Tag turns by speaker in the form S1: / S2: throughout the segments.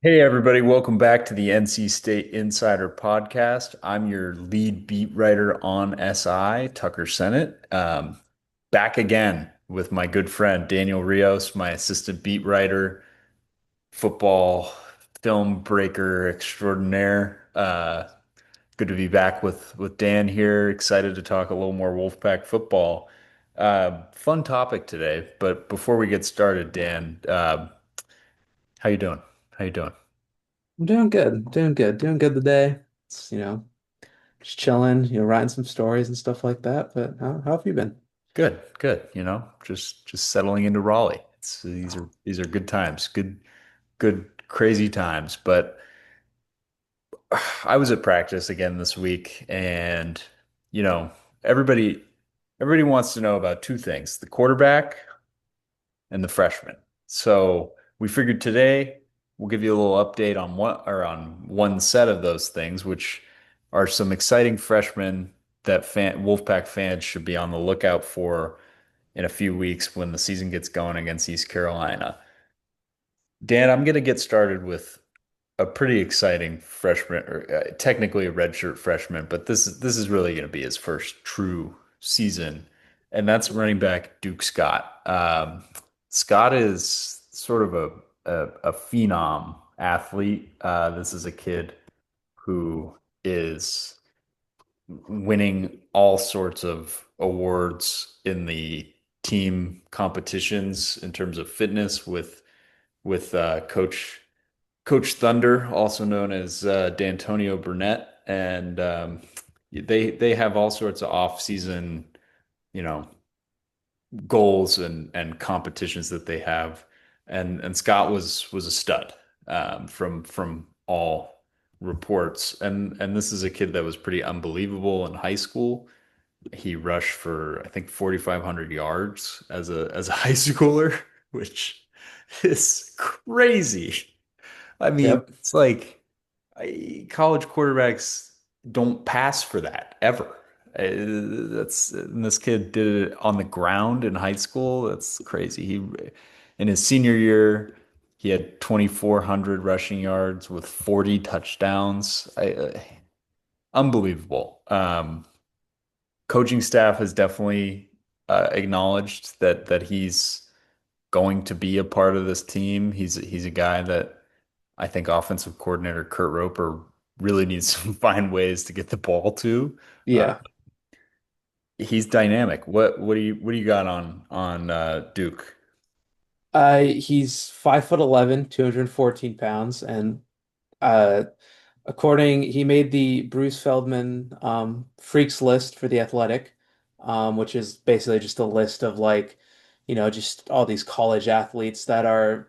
S1: Hey everybody, welcome back to the NC State Insider Podcast. I'm your lead beat writer on SI, Tucker Sennett. Back again with my good friend Daniel Rios, my assistant beat writer, football film breaker extraordinaire. Good to be back with Dan here. Excited to talk a little more Wolfpack football. Fun topic today, but before we get started, Dan, how you doing? How you doing?
S2: I'm doing good, doing good today. It's, just chilling, writing some stories and stuff like that. But how have you been?
S1: Good, good. Just settling into Raleigh. These are good times, good crazy times. But I was at practice again this week, and you know, everybody everybody wants to know about two things: the quarterback and the freshman. So we figured today we'll give you a little update on one set of those things, which are some exciting freshmen that Wolfpack fans should be on the lookout for in a few weeks when the season gets going against East Carolina. Dan, I'm going to get started with a pretty exciting freshman, or technically a redshirt freshman, but this is really going to be his first true season, and that's running back Duke Scott. Scott is sort of a phenom athlete. This is a kid who is winning all sorts of awards in the team competitions in terms of fitness with Coach Thunder, also known as D'Antonio Burnett, and they have all sorts of off-season, you know, goals and competitions that they have, and Scott was a stud from all reports, and this is a kid that was pretty unbelievable in high school. He rushed for I think 4,500 yards as a high schooler, which is crazy. I mean,
S2: Yep.
S1: it's like college quarterbacks don't pass for that ever. That's and this kid did it on the ground in high school. That's crazy. He in his senior year, he had 2,400 rushing yards with 40 touchdowns. Unbelievable. Coaching staff has definitely acknowledged that he's going to be a part of this team. He's a guy that I think offensive coordinator Kurt Roper really needs to find ways to get the ball to. Uh,
S2: Yeah.
S1: he's dynamic. What do you got on Duke?
S2: He's 5'11", 214 pounds, and uh, he made the Bruce Feldman freaks list for the Athletic, which is basically just a list of just all these college athletes that are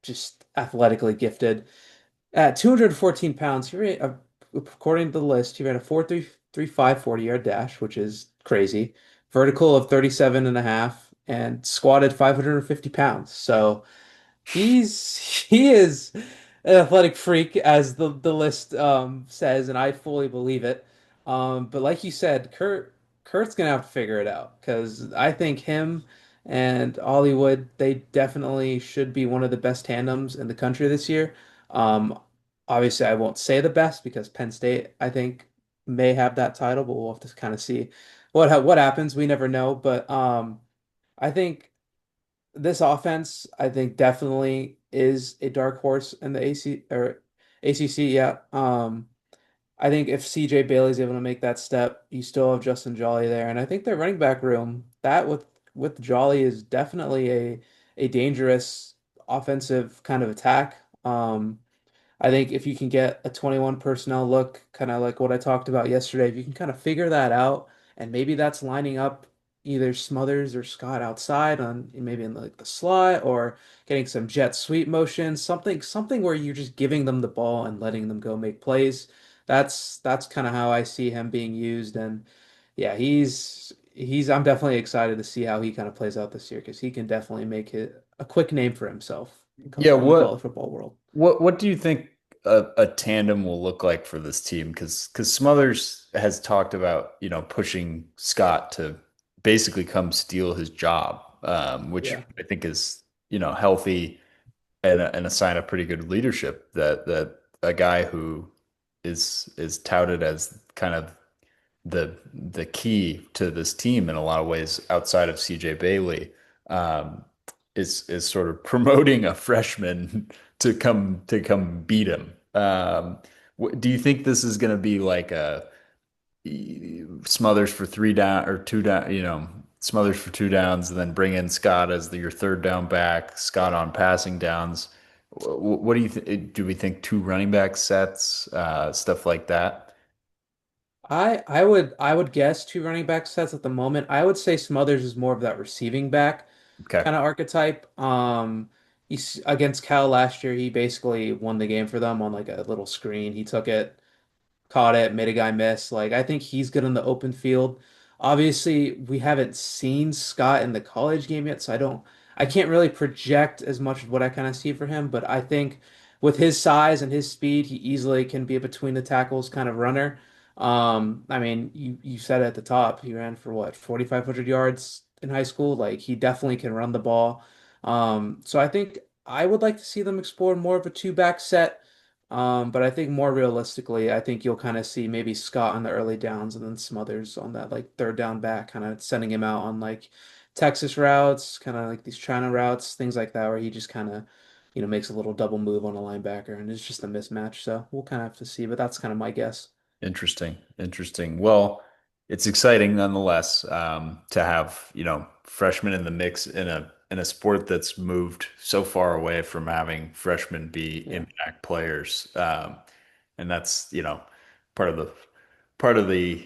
S2: just athletically gifted. At 214 pounds, according to the list, he ran a 4.335 40-yard dash, which is crazy. Vertical of 37 and a half, and squatted 550 pounds. So he is an athletic freak, as the list says, and I fully believe it. But like you said, Kurt's gonna have to figure it out because I think him and Hollywood, they definitely should be one of the best tandems in the country this year. Um, Obviously, I won't say the best because Penn State, I think, may have that title, but we'll have to kind of see what happens. We never know, but I think this offense, I think, definitely is a dark horse in the ACC. Yeah. I think if CJ Bailey's able to make that step, you still have Justin Jolly there, and I think their running back room that with Jolly is definitely a dangerous offensive kind of attack. I think if you can get a 21 personnel look, kind of like what I talked about yesterday, if you can kind of figure that out, and maybe that's lining up either Smothers or Scott outside on maybe in like the slot or getting some jet sweep motion, something where you're just giving them the ball and letting them go make plays. That's kind of how I see him being used, and yeah, he's I'm definitely excited to see how he kind of plays out this year because he can definitely make it a quick name for himself
S1: Yeah,
S2: in the college football world.
S1: what do you think a tandem will look like for this team? Because Smothers has talked about, pushing Scott to basically come steal his job, which
S2: Yeah.
S1: I think is, healthy. and a sign of pretty good leadership that a guy who is touted as kind of the key to this team in a lot of ways outside of CJ Bailey, um, is sort of promoting a freshman to come beat him. Do you think this is going to be like a Smothers for three down or two down, Smothers for two downs, and then bring in Scott as your third down back, Scott on passing downs? What do you think? Do we think two running back sets, stuff like that?
S2: I would guess two running back sets at the moment. I would say Smothers is more of that receiving back
S1: Okay.
S2: kind of archetype. He's against Cal last year. He basically won the game for them on like a little screen. He took it, caught it, made a guy miss. Like I think he's good in the open field. Obviously, we haven't seen Scott in the college game yet, so I can't really project as much of what I kind of see for him, but I think with his size and his speed, he easily can be a between the tackles kind of runner. I mean, you said it at the top, he ran for what, 4,500 yards in high school. Like he definitely can run the ball. So I think I would like to see them explore more of a two back set. But I think more realistically, I think you'll kind of see maybe Scott on the early downs and then Smothers on that like third down back, kind of sending him out on like Texas routes, kind of like these China routes, things like that, where he just kind of, makes a little double move on a linebacker and it's just a mismatch. So we'll kind of have to see, but that's kind of my guess.
S1: Interesting. Interesting. Well, it's exciting nonetheless, to have, freshmen in the mix in a sport that's moved so far away from having freshmen be
S2: Yeah.
S1: impact players. And that's, part of the part of the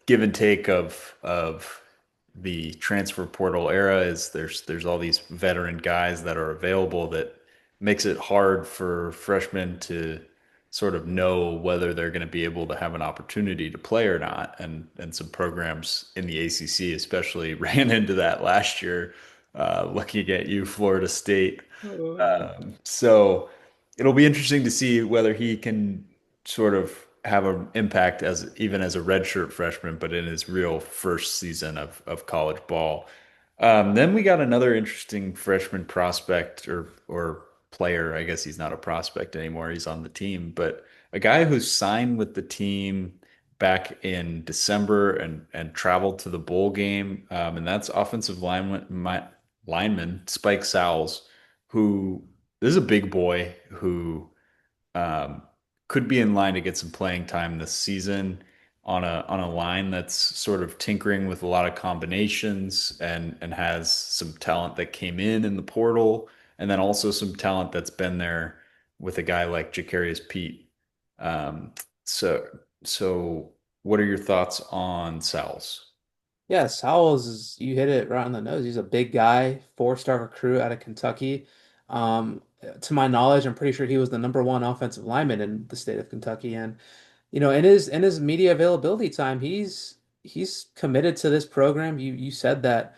S1: give and take of the transfer portal era is there's all these veteran guys that are available that makes it hard for freshmen to sort of know whether they're going to be able to have an opportunity to play or not. And some programs in the ACC especially ran into that last year, looking at you, Florida State. So it'll be interesting to see whether he can sort of have an impact as even as a redshirt freshman, but in his real first season of college ball. Then we got another interesting freshman prospect or player. I guess he's not a prospect anymore. He's on the team, but a guy who signed with the team back in December and traveled to the bowl game. And that's offensive lineman Spike Sowles, who this is a big boy who um, could be in line to get some playing time this season on a line that's sort of tinkering with a lot of combinations and has some talent that came in the portal, and then also some talent that's been there with a guy like Jacarius Pete. Um, so so what are your thoughts on Sal's?
S2: Yeah, Sowles is, you hit it right on the nose. He's a big guy, four-star recruit out of Kentucky. To my knowledge, I'm pretty sure he was the number one offensive lineman in the state of Kentucky. And in his media availability time, he's committed to this program. You said that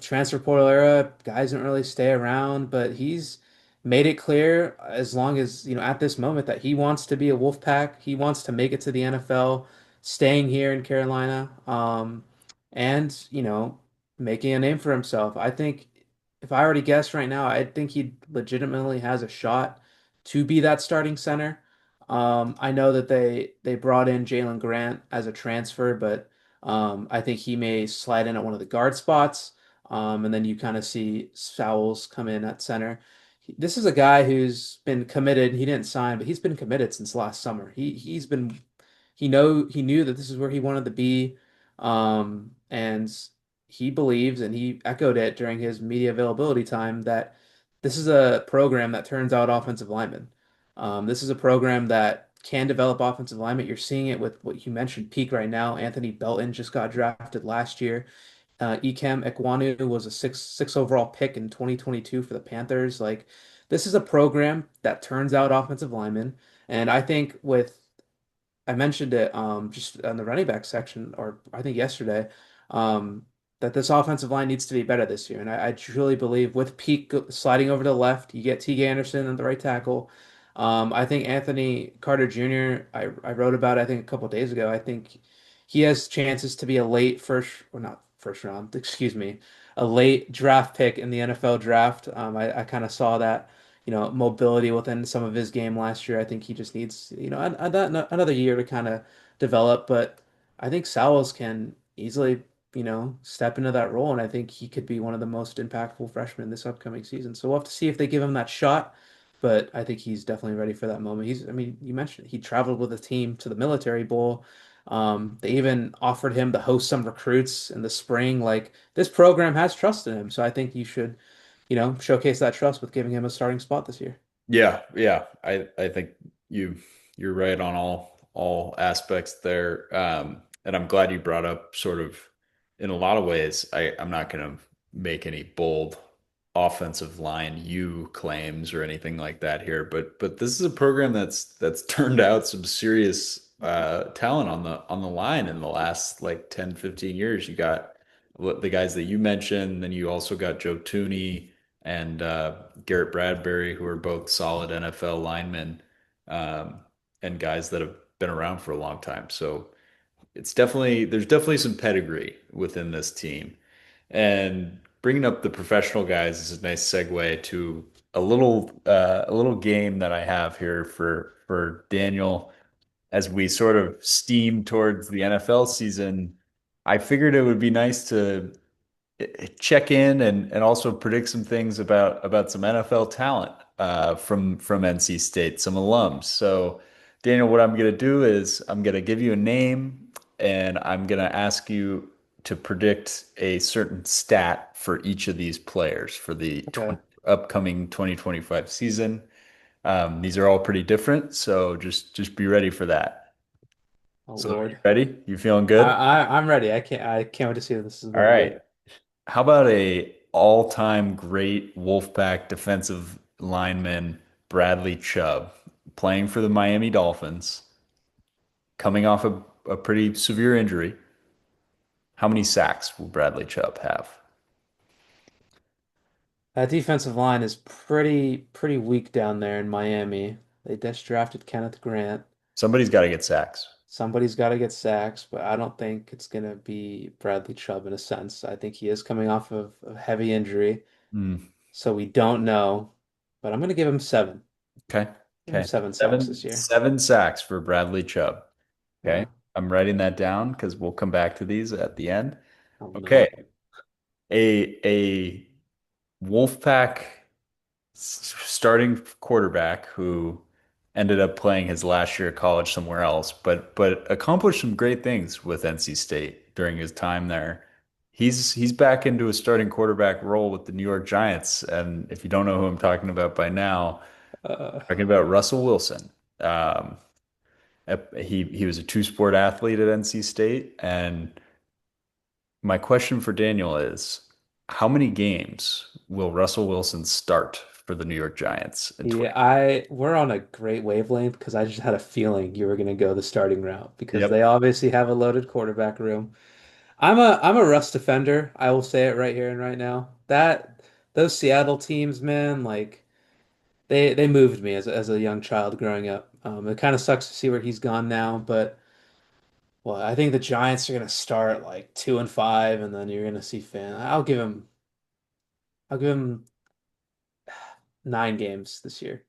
S2: transfer portal era, guys don't really stay around, but he's made it clear as long as, at this moment that he wants to be a Wolfpack. He wants to make it to the NFL, staying here in Carolina, and, making a name for himself. I think if I already guessed right now, I think he legitimately has a shot to be that starting center. I know that they brought in Jalen Grant as a transfer, but I think he may slide in at one of the guard spots. And then you kind of see Sowles come in at center. This is a guy who's been committed. He didn't sign, but he's been committed since last summer. He knew that this is where he wanted to be. And he believes, and he echoed it during his media availability time, that this is a program that turns out offensive linemen. This is a program that can develop offensive linemen. You're seeing it with what you mentioned, peak right now. Anthony Belton just got drafted last year. Ikem Ekwonu was a six overall pick in 2022 for the Panthers. Like, this is a program that turns out offensive linemen, and I think I mentioned it just on the running back section, or I think yesterday, that this offensive line needs to be better this year. And I truly believe with Peak sliding over to the left, you get T.J. Anderson at the right tackle. I think Anthony Carter Jr., I wrote about, I think, a couple days ago. I think he has chances to be a late first, or not first round, excuse me, a late draft pick in the NFL draft. I kind of saw that. mobility within some of his game last year. I think he just needs, another year to kind of develop. But I think Sowles can easily, step into that role, and I think he could be one of the most impactful freshmen this upcoming season. So we'll have to see if they give him that shot. But I think he's definitely ready for that moment. I mean, you mentioned he traveled with a team to the Military Bowl. They even offered him to host some recruits in the spring. Like this program has trust in him, so I think you should, showcase that trust with giving him a starting spot this year.
S1: Yeah, yeah. I think you you're right on all aspects there. And I'm glad you brought up sort of in a lot of ways, I'm not gonna make any bold offensive line you claims or anything like that here, but this is a program that's turned out some serious talent on the line in the last like 10, 15 years. You got the guys that you mentioned, then you also got Joe Tooney and Garrett Bradbury, who are both solid NFL linemen, um, and guys that have been around for a long time. So there's definitely some pedigree within this team. And bringing up the professional guys is a nice segue to a little game that I have here for Daniel as we sort of steam towards the NFL season. I figured it would be nice to check in and also predict some things about some NFL talent from NC State, some alums. So, Daniel, what I'm going to do is I'm going to give you a name and I'm going to ask you to predict a certain stat for each of these players for the
S2: Okay.
S1: upcoming 2025 season. These are all pretty different, so just be ready for that.
S2: Oh
S1: So, you
S2: Lord.
S1: ready? You feeling
S2: I,
S1: good?
S2: I'm ready. I can't wait to see if this is
S1: All
S2: going
S1: right.
S2: good.
S1: How about a all-time great Wolfpack defensive lineman, Bradley Chubb, playing for the Miami Dolphins, coming off a pretty severe injury? How many sacks will Bradley Chubb have?
S2: That defensive line is pretty weak down there in Miami. They just drafted Kenneth Grant.
S1: Somebody's got to get sacks.
S2: Somebody's got to get sacks, but I don't think it's going to be Bradley Chubb in a sense. I think he is coming off of a heavy injury,
S1: Hmm.
S2: so we don't know. But I'm going to give him seven.
S1: Okay.
S2: Give him
S1: Okay.
S2: 7 sacks this year.
S1: Seven sacks for Bradley Chubb. Okay.
S2: Yeah.
S1: I'm writing that down because we'll come back to these at the end.
S2: Oh
S1: Okay.
S2: no.
S1: A Wolfpack starting quarterback who ended up playing his last year of college somewhere else, but accomplished some great things with NC State during his time there. He's back into a starting quarterback role with the New York Giants, and if you don't know who I'm talking about by now,
S2: Uh,
S1: talking about Russell Wilson. Um, he was a two-sport athlete at NC State, and my question for Daniel is, how many games will Russell Wilson start for the New York Giants in
S2: yeah,
S1: 20?
S2: we're on a great wavelength because I just had a feeling you were going to go the starting route because they
S1: Yep.
S2: obviously have a loaded quarterback room. I'm a Russ defender. I will say it right here and right now. Those Seattle teams, man, like they moved me as a young child growing up. It kind of sucks to see where he's gone now, but well, I think the Giants are gonna start like 2-5, and then you're gonna see Fan. I'll give him 9 games this year.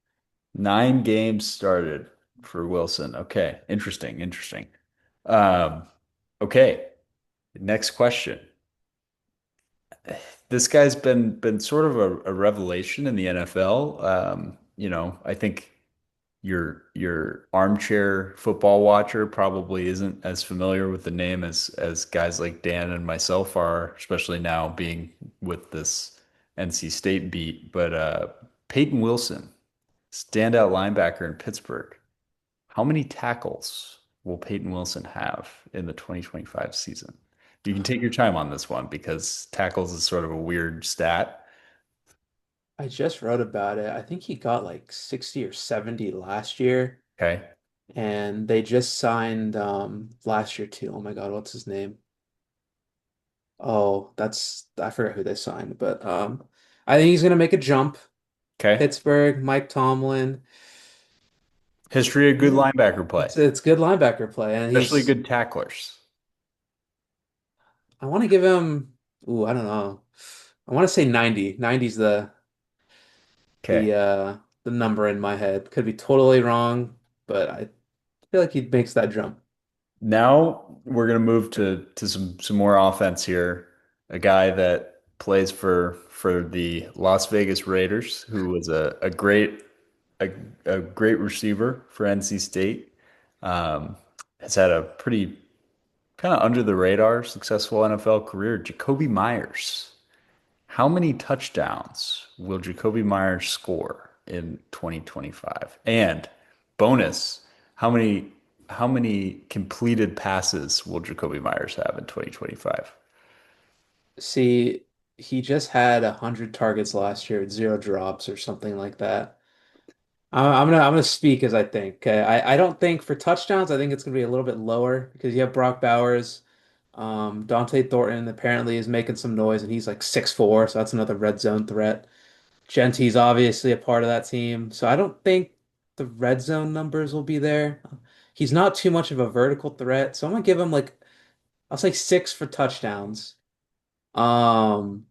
S1: 9 games started for Wilson. Okay, interesting, interesting. Um, okay, next question. This guy's been sort of a revelation in the NFL. I think your armchair football watcher probably isn't as familiar with the name as guys like Dan and myself are, especially now being with this NC State beat. But Peyton Wilson, standout linebacker in Pittsburgh. How many tackles will Peyton Wilson have in the 2025 season? You can take your time on this one because tackles is sort of a weird stat.
S2: I just wrote about it. I think he got like 60 or 70 last year,
S1: Okay.
S2: and they just signed last year too. Oh my God, what's his name? Oh, I forgot who they signed, but I think he's gonna make a jump.
S1: Okay.
S2: Pittsburgh, Mike Tomlin.
S1: History of good
S2: Yeah.
S1: linebacker play,
S2: It's good linebacker play, and
S1: especially good tacklers.
S2: I want to give him. I don't know. I want to say 90. 90's the
S1: Okay.
S2: the number in my head. Could be totally wrong, but I feel like he makes that jump.
S1: Now we're gonna move to some more offense here. A guy that plays for the Las Vegas Raiders, who was a, a great receiver for NC State. Um, has had a pretty kind of under the radar successful NFL career. Jacoby Myers. How many touchdowns will Jacoby Myers score in 2025? And bonus, how many how many completed passes will Jacoby Myers have in 2025?
S2: See, he just had 100 targets last year with 0 drops or something like that. I'm gonna speak as I think. Okay? I don't think for touchdowns, I think it's gonna be a little bit lower because you have Brock Bowers, Dante Thornton apparently is making some noise and he's like 6'4", so that's another red zone threat. Genty's obviously a part of that team, so I don't think the red zone numbers will be there. He's not too much of a vertical threat, so I'm gonna give him like I'll say 6 for touchdowns. Um,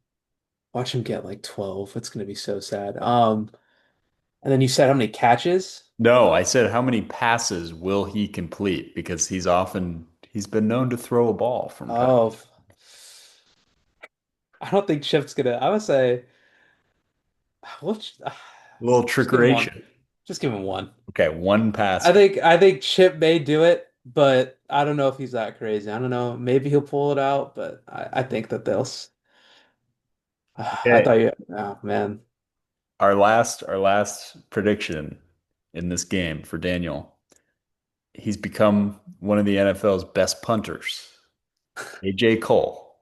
S2: Watch him get like 12. It's gonna be so sad. And then you said how many catches?
S1: No, I said how many passes will he complete? Because he's been known to throw a ball from time.
S2: Oh, I don't think Chip's gonna. I would say, we'll
S1: A little
S2: just give him one.
S1: trickeration.
S2: Just give him one.
S1: Okay, one pass.
S2: I think Chip may do it, but I don't know if he's that crazy. I don't know. Maybe he'll pull it out, but I think that I
S1: Okay.
S2: thought you. Oh man.
S1: Our last prediction in this game for Daniel. He's become one of the NFL's best punters. AJ Cole.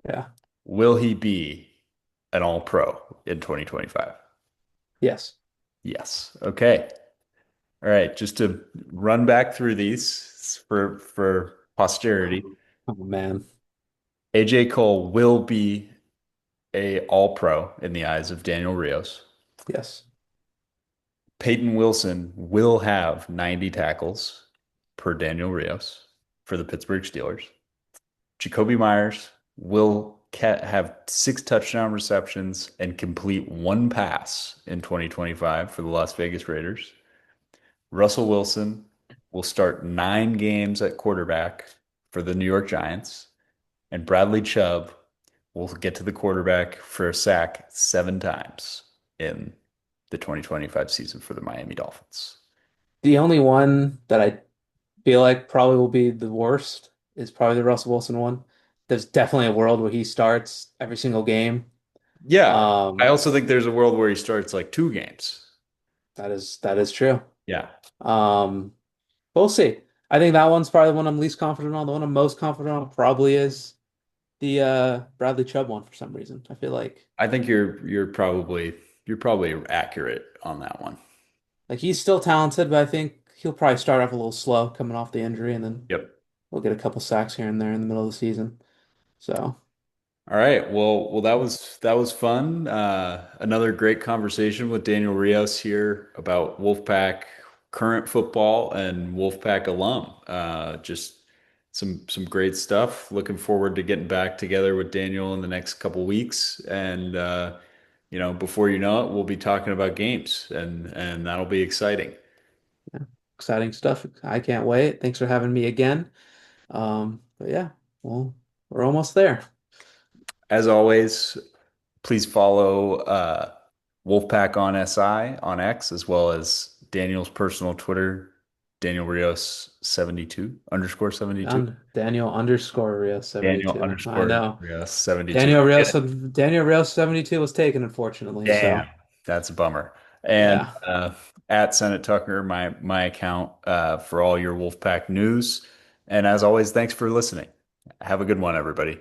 S2: Yeah.
S1: Will he be an all-pro in 2025?
S2: Yes.
S1: Yes. Okay. All right. Just to run back through these for posterity.
S2: Oh man.
S1: AJ Cole will be a all-pro in the eyes of Daniel Rios.
S2: Yes.
S1: Peyton Wilson will have 90 tackles per Daniel Rios for the Pittsburgh Steelers. Jacoby Myers will have 6 touchdown receptions and complete one pass in 2025 for the Las Vegas Raiders. Russell Wilson will start 9 games at quarterback for the New York Giants. And Bradley Chubb will get to the quarterback for a sack 7 times in the 2025 season for the Miami Dolphins.
S2: The only one that I feel like probably will be the worst is probably the Russell Wilson one. There's definitely a world where he starts every single game.
S1: Yeah. I
S2: Um,
S1: also think there's a world where he starts like 2 games.
S2: that is true.
S1: Yeah.
S2: Um, we'll see. I think that one's probably the one I'm least confident on. The one I'm most confident on probably is the Bradley Chubb one for some reason. I feel
S1: I think you're probably accurate on that one.
S2: like he's still talented, but I think he'll probably start off a little slow coming off the injury, and then
S1: Yep.
S2: we'll get a couple sacks here and there in the middle of the season. So
S1: All right. Well, that was fun. Another great conversation with Daniel Rios here about Wolfpack current football and Wolfpack alum. Just some great stuff. Looking forward to getting back together with Daniel in the next couple weeks, and before you know it, we'll be talking about games, and that'll be exciting.
S2: yeah, exciting stuff. I can't wait. Thanks for having me again. But yeah, well, we're almost there.
S1: As always, please follow Wolfpack on SI on X, as well as Daniel's personal Twitter, Daniel Rios 72 underscore 72.
S2: Daniel underscore Rio
S1: Daniel
S2: 72. I
S1: underscore
S2: know.
S1: Rios 72.
S2: Daniel Rios 72 was taken, unfortunately.
S1: Damn,
S2: So
S1: that's a bummer. And
S2: yeah.
S1: at Senate Tucker, my account for all your Wolfpack news. And as always, thanks for listening. Have a good one, everybody.